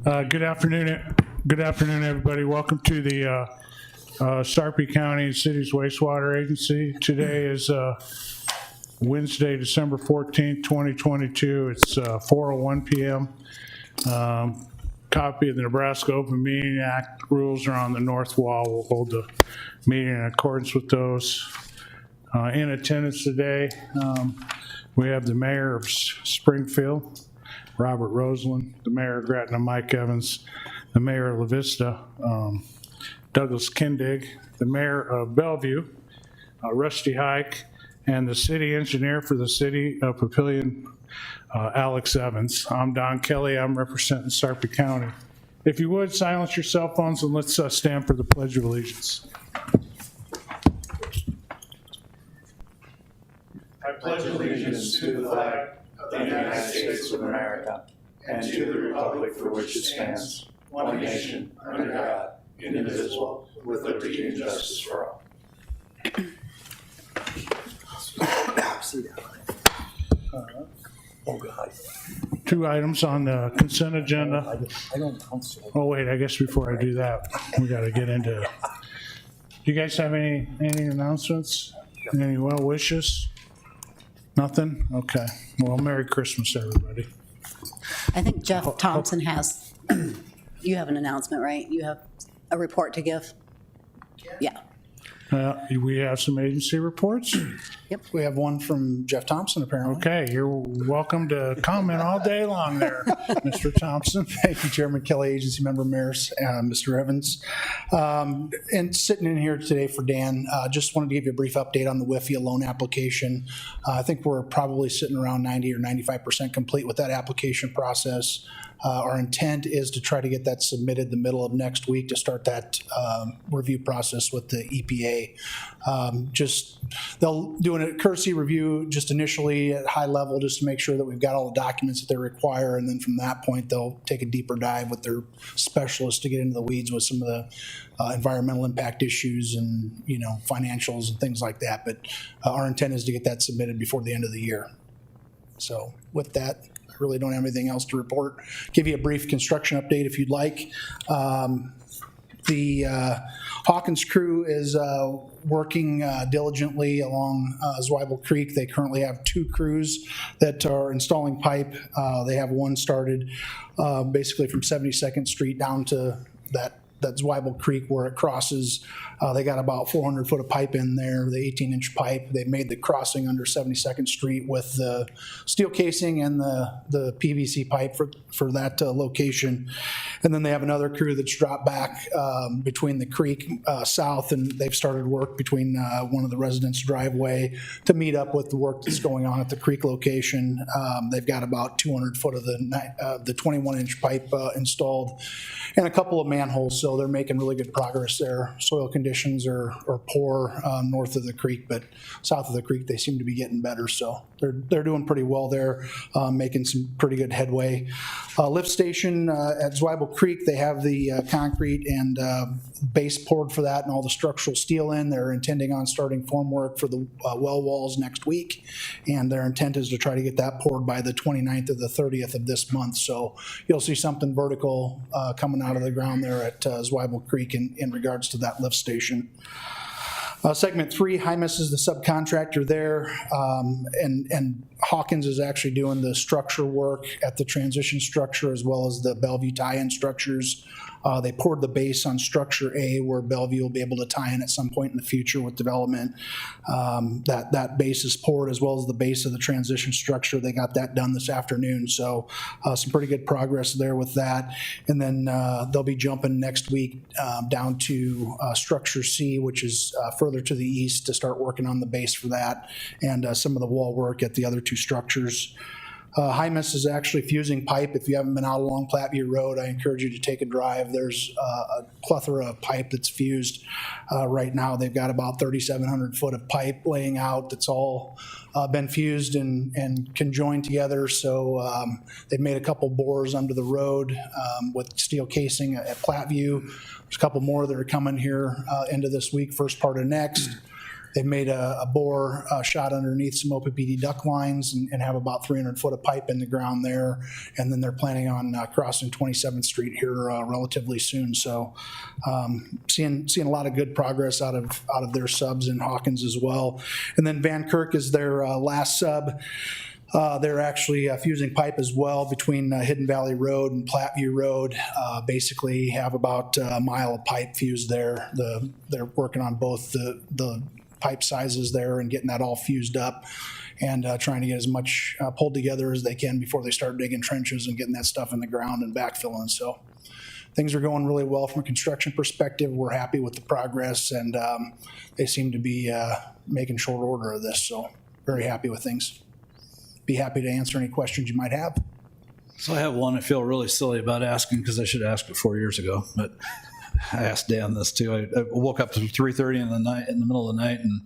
Good afternoon. Good afternoon, everybody. Welcome to the Sarpy County City's Wastewater Agency. Today is Wednesday, December 14th, 2022. It's 4:01 p.m. Copy of the Nebraska Open Meeting Act rules are on the north wall. We'll hold the meeting in accordance with those. In attendance today, we have the Mayor of Springfield, Robert Roseland, the Mayor of Gretna, Mike Evans, the Mayor of La Vista, Douglas Kindig, the Mayor of Bellevue, Rusty Hike, and the City Engineer for the City of Papillion, Alex Evans. I'm Don Kelly. I'm representing Sarpy County. If you would, silence your cell phones and let's stand for the Pledge of Allegiance. I pledge allegiance to the flag of the United States of America and to the republic for which it stands, one nation, under God, indivisible, with liberty and justice for all. Oh God. Two items on the consent agenda. I don't think so. Oh wait, I guess before I do that, we got to get into. Do you guys have any announcements? Any well wishes? Nothing? Okay. Well, Merry Christmas, everybody. I think Jeff Thompson has, you have an announcement, right? You have a report to give? Yeah. We have some agency reports. Yep, we have one from Jeff Thompson, apparently. Okay, you're welcome to comment all day long there, Mr. Thompson. Thank you, Chairman Kelly, agency member mayors, Mr. Evans. And sitting in here today for Dan, just wanted to give you a brief update on the WIFIA loan application. I think we're probably sitting around 90 or 95% complete with that application process. Our intent is to try to get that submitted the middle of next week to start that review process with the EPA. They'll do a courtesy review just initially at high level just to make sure that we've got all the documents that they require, and then from that point they'll take a deeper dive with their specialists to get into the weeds with some of the environmental impact issues and financials and things like that. But our intent is to get that submitted before the end of the year. So with that, I really don't have anything else to report. Give you a brief construction update if you'd like. The Hawkins crew is working diligently along Zweibel Creek. They currently have two crews that are installing pipe. They have one started basically from 72nd Street down to that Zweibel Creek where it crosses. They got about 400 foot of pipe in there, the 18-inch pipe. They made the crossing under 72nd Street with the steel casing and the PVC pipe for that location. And then they have another crew that's dropped back between the creek south, and they've started work between one of the residents' driveway to meet up with the work that's going on at the creek location. They've got about 200 foot of the 21-inch pipe installed and a couple of manholes, so they're making really good progress there. Soil conditions are poor north of the creek, but south of the creek they seem to be getting better, so they're doing pretty well there, making some pretty good headway. Lift station at Zweibel Creek, they have the concrete and base poured for that and all the structural steel in. They're intending on starting form work for the well walls next week, and their intent is to try to get that poured by the 29th or the 30th of this month. So you'll see something vertical coming out of the ground there at Zweibel Creek in regards to that lift station. Segment 3, Hymus is the subcontractor there, and Hawkins is actually doing the structure work at the transition structure as well as the Bellevue tie-in structures. They poured the base on structure A where Bellevue will be able to tie in at some point in the future with development. That base is poured as well as the base of the transition structure. They got that done this afternoon, so some pretty good progress there with that. And then they'll be jumping next week down to structure C, which is further to the east, to start working on the base for that and some of the wall work at the other two structures. Hymus is actually fusing pipe. If you haven't been out along Platteview Road, I encourage you to take a drive. There's a plethora of pipe that's fused right now. They've got about 3,700 foot of pipe laying out that's all been fused and conjoined together. So they've made a couple bores under the road with steel casing at Platteview. There's a couple more that are coming here into this week, first part of next. They've made a bore shot underneath some OPPD duct lines and have about 300 foot of pipe in the ground there. And then they're planning on crossing 27th Street here relatively soon. So seeing a lot of good progress out of their subs in Hawkins as well. And then Van Kirk is their last sub. They're actually fusing pipe as well between Hidden Valley Road and Platteview Road. Basically have about a mile of pipe fused there. They're working on both the pipe sizes there and getting that all fused up and trying to get as much pulled together as they can before they start digging trenches and getting that stuff in the ground and backfilling. So things are going really well from a construction perspective. We're happy with the progress, and they seem to be making short order of this. So very happy with things. Be happy to answer any questions you might have. So I have one I feel really silly about asking because I should have asked it 4 years ago, but I asked Dan this too. I woke up to 3:30 in the middle of the night, and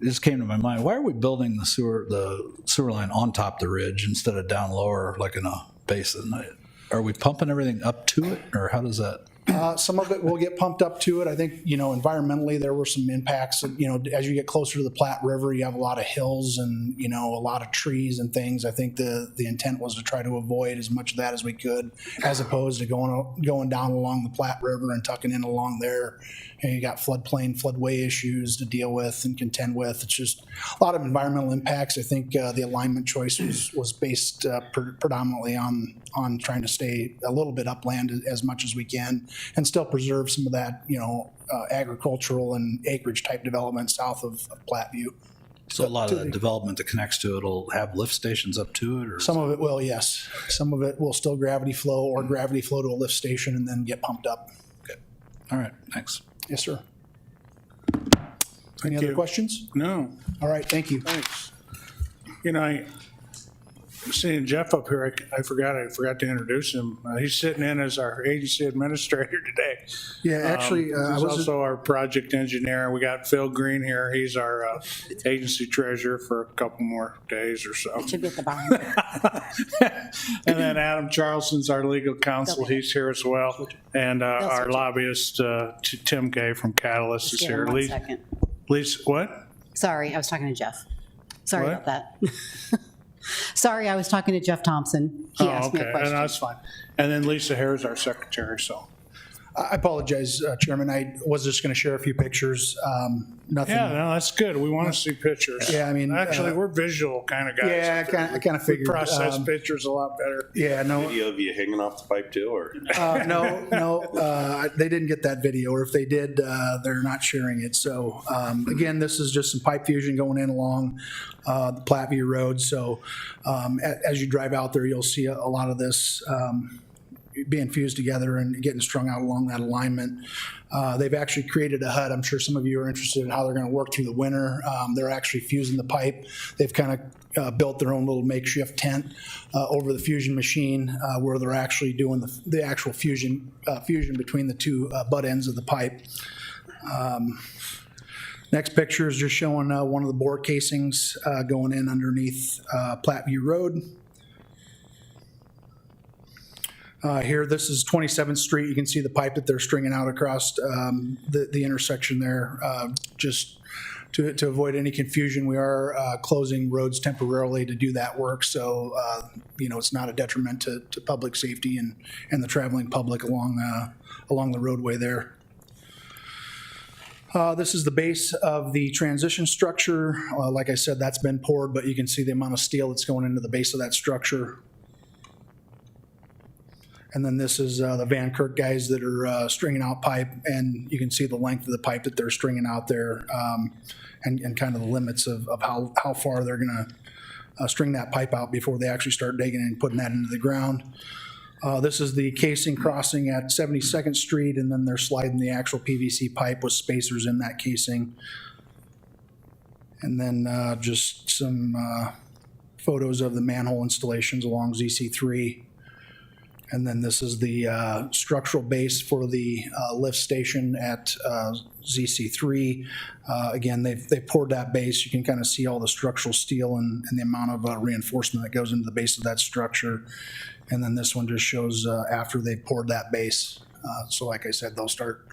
it just came to my mind, why are we building the sewer line on top of the ridge instead of down lower like in a basin? Are we pumping everything up to it, or how does that? Some of it will get pumped up to it. I think, environmentally there were some impacts. As you get closer to the Platte River, you have a lot of hills and, a lot of trees and things. I think the intent was to try to avoid as much of that as we could, as opposed to going down along the Platte River and tucking in along there. And you got floodway issues to deal with and contend with. It's just a lot of environmental impacts. I think the alignment choice was based predominantly on trying to stay a little bit upland as much as we can and still preserve some of that, agricultural and acreage type development south of Platteview. So a lot of the development that connects to it will have lift stations up to it? Or some of it will, yes. Some of it will still gravity flow or gravity flow to a lift station and then get pumped up. Okay. All right. Thanks. Yes, sir. Any other questions? No, All right, thank you. thanks. Seeing Jeff up here, I forgot to introduce him. He's sitting in as our agency administrator today. Yeah, actually, He's I was also our project engineer. We got Phil Green here. He's our agency treasurer for a couple more days or so. It should be at the bottom. And then Adam Charleston's our legal counsel. He's here as well. And our switch it. lobbyist, Tim Gay from Catalyst is Give here. him 1 second. Lisa, what? Sorry, I was talking to Jeff. Sorry What? about that. Sorry, I was talking to Jeff Thompson. He asked me a And question. that's fine. And then Lisa Hare is our secretary, so. I apologize, Chairman. I was just going to share a few pictures. Nothing. Yeah, no, that's good. We want to see pictures. Yeah, I mean, Actually, we're visual kind of guys. Yeah, I kind of We figured. process pictures a lot better. Yeah, no, Video of you hanging off the pipe too, or? no, they didn't get that video, or if they did, they're not sharing it. So again, this is just some pipe fusion going in along the Platteview Road. So as you drive out there, you'll see a lot of this being fused together and getting strung out along that alignment. They've actually created a HUD. I'm sure some of you are interested in how they're going to work through the winter. They're actually fusing the pipe. They've kind of built their own little makeshift tent over the fusion machine where they're actually doing the actual fusion between the two butt ends of the pipe. Next picture is just showing one of the bore casings going in underneath Platteview Road. Here, this is 27th Street. You can see the pipe that they're stringing out across the intersection there. Just to avoid any confusion, we are closing roads temporarily to do that work. So, it's not a detriment to public safety and the traveling public along the roadway there. This is the base of the transition structure. Like I said, that's been poured, but you can see the amount of steel that's going into the base of that structure. And then this is the Van Kirk guys that are stringing out pipe, and you can see the length of the pipe that they're stringing out there, and kind of the limits of how far they're going to string that pipe out before they actually start digging and putting that into the ground. This is the casing crossing at 72nd Street, and then they're sliding the actual PVC pipe with spacers in that casing. And then just some photos of the manhole installations along ZC3. And then this is the structural base for the lift station at ZC3. Again, they've poured that base. You can kind of see all the structural steel and the amount of reinforcement that goes into the base of that structure. And then this one just shows after they poured that base. So like I said, they'll start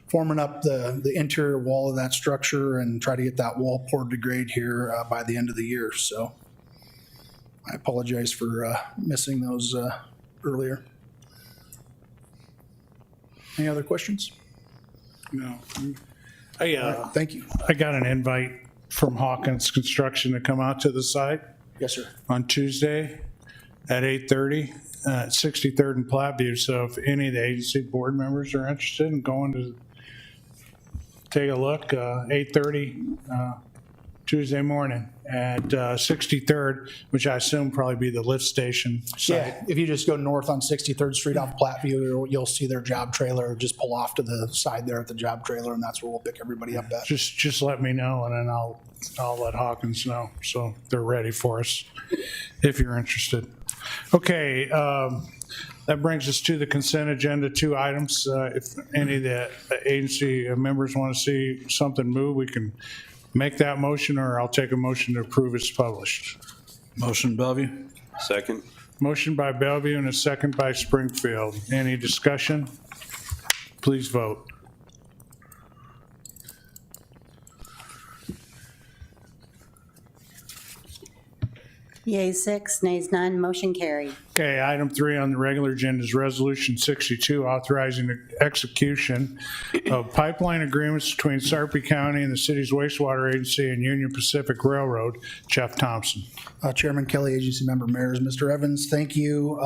forming up the interior wall of that structure and try to get that wall poured to grade here by the end of the year. So I apologize for missing those earlier. Any other questions? No. Thank you. I got an invite from Hawkins Construction to come out to the site Yes, sir. on Tuesday at 8:30 at 63rd and Platteview. So if any of the agency board members are interested in going to take a look, 8:30 Tuesday morning at 63rd, which I assume probably be the lift station site. Yeah, if you just go north on 63rd Street off Platteview, you'll see their job trailer. Just pull off to the side there at the job trailer, and that's where we'll pick everybody up at. Just let me know, and then I'll let Hawkins know, so they're ready for us if you're interested. Okay, that brings us to the consent agenda, 2 items. If any of the agency members want to see something move, we can make that motion, or I'll take a motion to approve as published. Motion, Bellevue? Second? Motion by Bellevue and a second by Springfield. Any discussion? Please vote. Yeas 6, nays none, motion carried. Okay, item 3 on the regular agenda is Resolution 62, authorizing the execution of pipeline agreements between Sarpy County and the city's Wastewater Agency and Union Pacific Railroad. Jeff Thompson. Chairman Kelly, agency member mayors, Mr. Evans, thank you.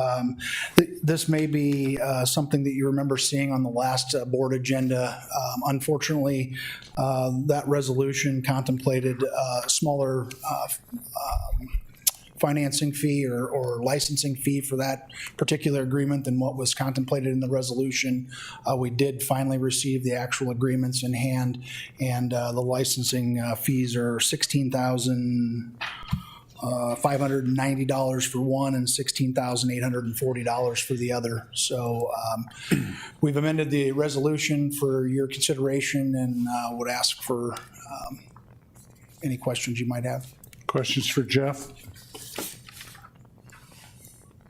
This may be something that you remember seeing on the last board agenda. Unfortunately, that resolution contemplated a smaller financing fee or licensing fee for that particular agreement than what was contemplated in the resolution. We did finally receive the actual agreements in hand, and the licensing fees are $16,590 for one and $16,840 for the other. So we've amended the resolution for your consideration and would ask for any questions you might have. Questions for Jeff?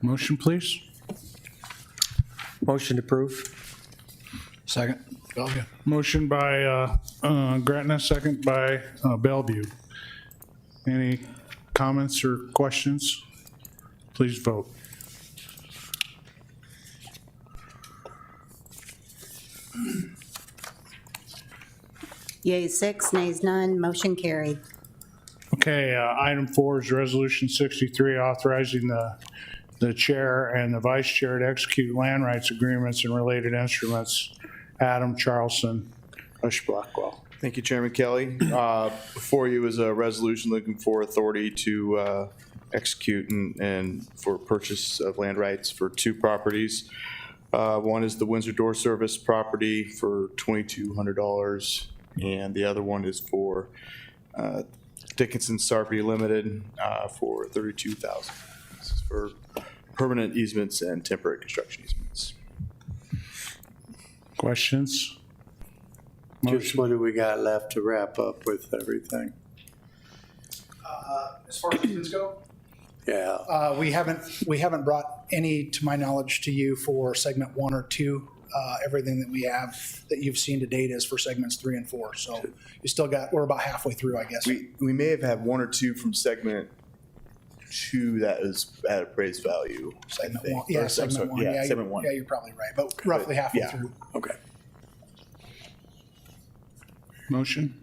Motion, please. Motion to approve. Second? Bellevue? Motion by Gretna, second by Bellevue. Any comments or questions? Please vote. Yeas 6, nays none, motion carried. Okay, item 4 is Resolution 63, authorizing the chair and the vice chair to execute land rights agreements and related instruments. Adam Charlson, Bush Blackwell. Thank you, Chairman Kelly. Before you is a resolution looking for authority to execute and for purchase of land rights for 2 properties. One is the Windsor Door Service property for $2,200, and the other one is for Dickinson Sarpy Limited for $32,000. This is for permanent easements and temporary construction easements. Questions? Just what do we got left to wrap up with everything? As far as easements go? Yeah, We haven't brought any, to my knowledge, to you for segment 1 or 2. Everything that we have that you've seen to date is for segments 3 and 4. So you still got, we're about halfway through, I guess. We may have had 1 or 2 from segment 2 that is at appraised value. Segment I think. 1, yeah, Or, segment 1. Yeah, Yeah, segment 1. Yeah, you're probably right, but roughly halfway Yeah. through. Okay. Motion?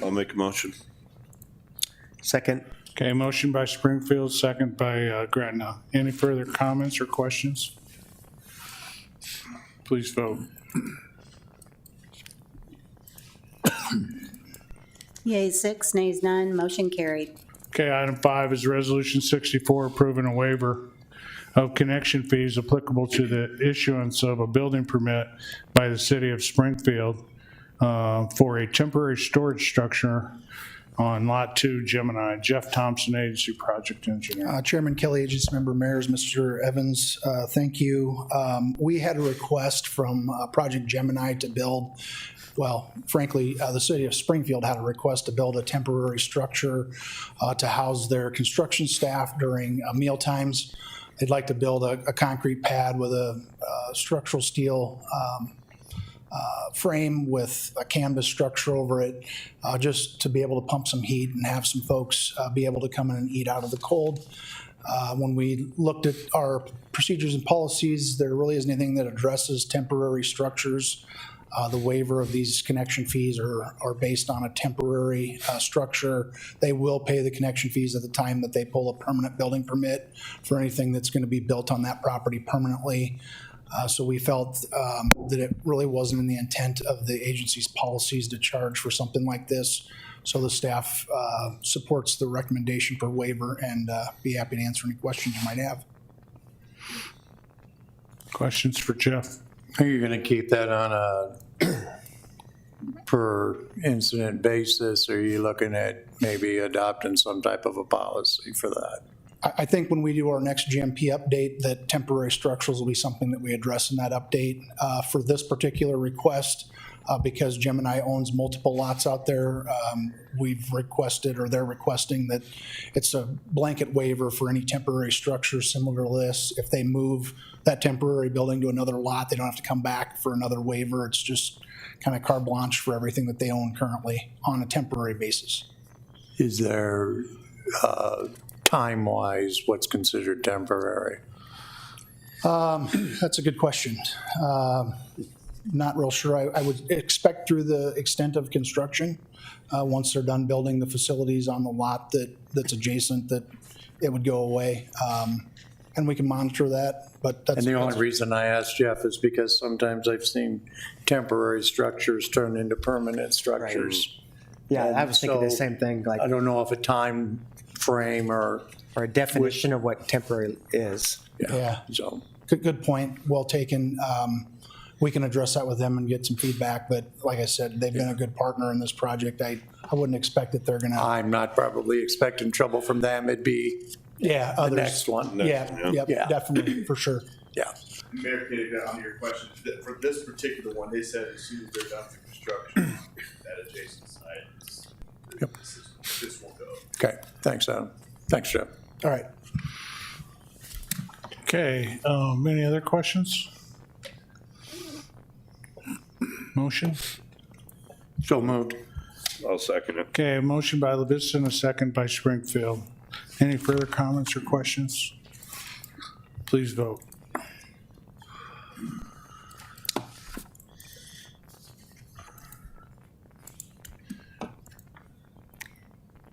I'll make a motion. second. Okay, motion by Springfield, second by Gretna. Any further comments or questions? Please vote. Yeas 6, nays none, motion carried. Okay, item 5 is Resolution 64, approving a waiver of connection fees applicable to the issuance of a building permit by the city of Springfield for a temporary storage structure on Lot 2, Gemini. Jeff Thompson, Agency Project Engineer. Chairman Kelly, agency member mayors, Mr. Evans, thank you. We had a request from Project Gemini to build, well, frankly, the city of Springfield had a request to build a temporary structure to house their construction staff during meal times. They'd like to build a concrete pad with a structural steel frame with a canvas structure over it, just to be able to pump some heat and have some folks be able to come in and eat out of the cold. When we looked at our procedures and policies, there really isn't anything that addresses temporary structures. The waiver of these connection fees are based on a temporary structure. They will pay the connection fees at the time that they pull a permanent building permit for anything that's going to be built on that property permanently. So we felt that it really wasn't in the intent of the agency's policies to charge for something like this. So the staff supports the recommendation for waiver and be happy to answer any questions you might have. Questions for Jeff? Are you going to keep that on a per incident basis? Or are you looking at maybe adopting some type of a policy for that? I think when we do our next GMP update, that temporary structures will be something that we address in that update. For this particular request, because Gemini owns multiple lots out there, we've requested, or they're requesting, that it's a blanket waiver for any temporary structure similar to this. If they move that temporary building to another lot, they don't have to come back for another waiver. It's just kind of carte blanche for everything that they own currently on a temporary basis. Is there, time-wise, what's considered temporary? That's a good question. Not real sure. I would expect through the extent of construction, once they're done building the facilities on the lot that's adjacent, that it would go away. And we can monitor that, but that's. And the only reason I asked Jeff is because sometimes I've seen temporary structures turn into permanent structures. Yeah, I And was thinking the so, same thing, like, I don't know if a time frame or, or a definition of what temporary is. Yeah. so. Good point. Well taken. We can address that with them and get some feedback, but like I said, they've been a good partner in this project. I wouldn't expect that they're gonna. I'm not probably expecting trouble from them. It'd be Yeah, the others. next one. Yeah, yep, Yeah. definitely, for sure. Yeah. Mayor Kitty, on your question, for this particular one, they said as soon as they're done the construction, that adjacent side, this will go. Okay, thanks, Adam. Thanks, Jeff. All right. Okay, any other questions? Motion? So moved. I'll second it. Okay, a motion by Leviston, a second by Springfield. Any further comments or questions? Please vote.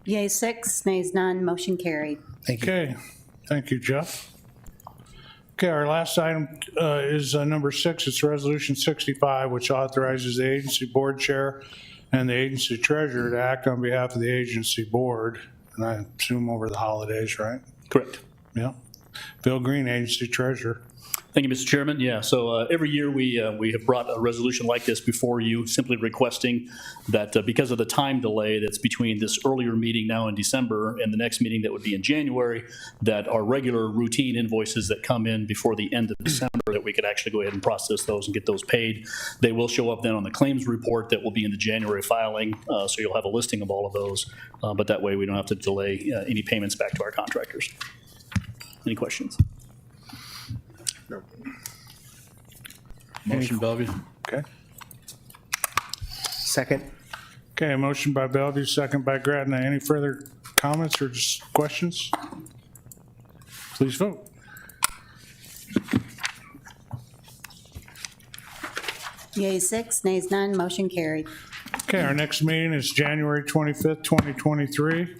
Yea, 6, nays none, motion carried. Thank you. Okay, thank you, Jeff. Okay, our last item is number 6. It's Resolution 65, which authorizes the agency board chair and the agency treasurer to act on behalf of the agency board, and I assume over the holidays, right? Correct. Yeah. Bill Green, agency treasurer. Thank you, Mr. Chairman. Yeah, so every year we have brought a resolution like this before you, simply requesting that because of the time delay that's between this earlier meeting now in December and the next meeting that would be in January, that our regular routine invoices that come in before the end of December, that we could actually go ahead and process those and get those paid. They will show up then on the claims report that will be in the January filing, so you'll have a listing of all of those, but that way we don't have to delay any payments back to our contractors. Any questions? Motion, Bellevue. Okay. Second. Okay, a motion by Bellevue, second by Grattan. Any further comments or just questions? Please vote. Yea, 6, nays none, motion carried. Okay, our next meeting is January 25th, 2023,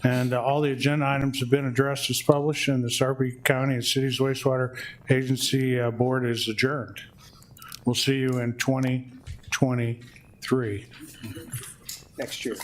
and all the agenda items have been addressed as published, and the Sarpy County and Cities Wastewater Agency Board is adjourned. We'll see you in 2023. Next year.